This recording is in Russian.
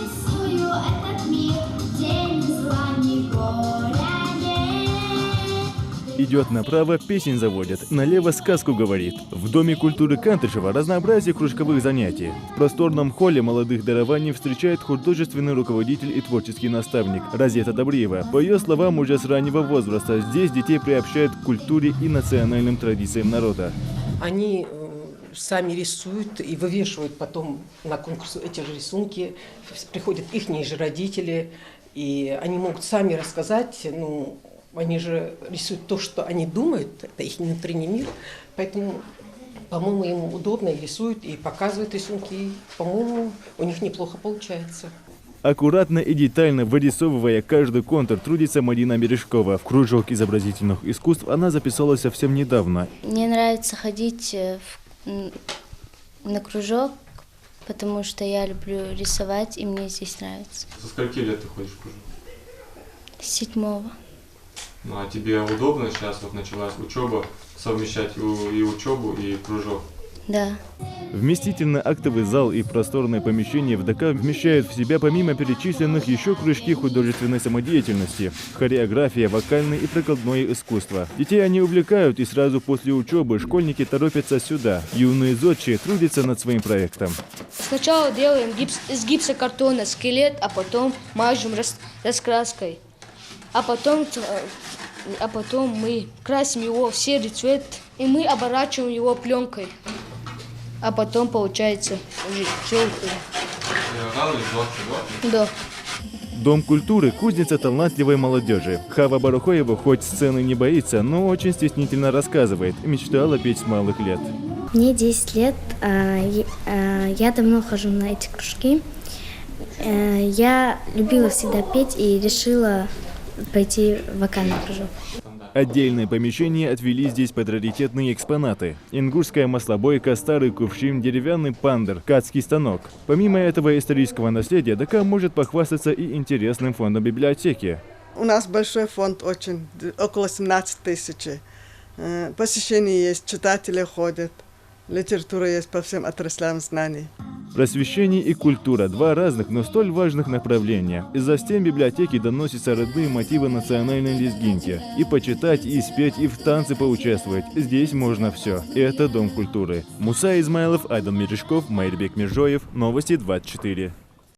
рисую этот мир, где ни зла, ни горя нет. Идет направо, песень заводит, налево сказку говорит. В Доме культуры Кантышева разнообразие кружковых занятий. В просторном холле молодых дарований встречает художественный руководитель и творческий наставник Разета Добриева. По ее словам, уже с раннего возраста здесь детей приобщают к культуре и национальным традициям народа. Они сами рисуют и вывешивают потом на конкурс эти же рисунки. Приходят их же родители, и они могут сами рассказать, они же рисуют то, что они думают, это их внутренний мир, поэтому, по-моему, им удобно и рисуют, и показывают рисунки, и, по-моему, у них неплохо получается. Аккуратно и детально вырисовывая каждый контур, трудится Марина Мережкова. В кружок изобразительных искусств она записалась совсем недавно. Мне нравится ходить на кружок, потому что я люблю рисовать, и мне здесь нравится. Со скольки лет ты ходишь в кружок? С 7-го. Ну а тебе удобно сейчас, вот началась учеба, совмещать и учебу, и кружок? Да. Вместительный актовый зал и просторное помещение в ДК вмещают в себя помимо перечисленных еще кружки художественной самодеятельности, хореография, вокальное и прикладное искусство. Детей они увлекают, и сразу после учебы школьники торопятся сюда. Юные зодчие трудятся над своим проектом. Сначала делаем из гипсокартона скелет, а потом мажем раскраской. А потом мы красим его в серый цвет, и мы оборачиваем его пленкой. А потом получается уже все. Да. Дом культуры – кузница талантливой молодежи. Хава Барухоева хоть сцены не боится, но очень стеснительно рассказывает. Мечтала петь с малых лет. Мне 10 лет, я давно хожу на эти кружки. Я любила всегда петь и решила пойти в вокальный кружок. Отдельное помещение отвели здесь под раритетные экспонаты. Ингушская маслобойка, старый кувшин, деревянный пандер, ткацкий станок. Помимо этого исторического наследия, ДК может похвастаться и интересным фондом библиотеки. У нас большой фонд, очень, около 17 тысяч. Посещения есть, читатели ходят, литература есть по всем отраслям знаний. Просвещение и культура – два разных, но столь важных направления. Из-за стен библиотеки доносятся родные мотивы национальной лезгинки. И почитать, и спеть, и в танцы поучаствовать. Здесь можно все. И это Дом культуры. Муса Измайлов, Айдан Мережков, Майрбек Межоев. Новости 24.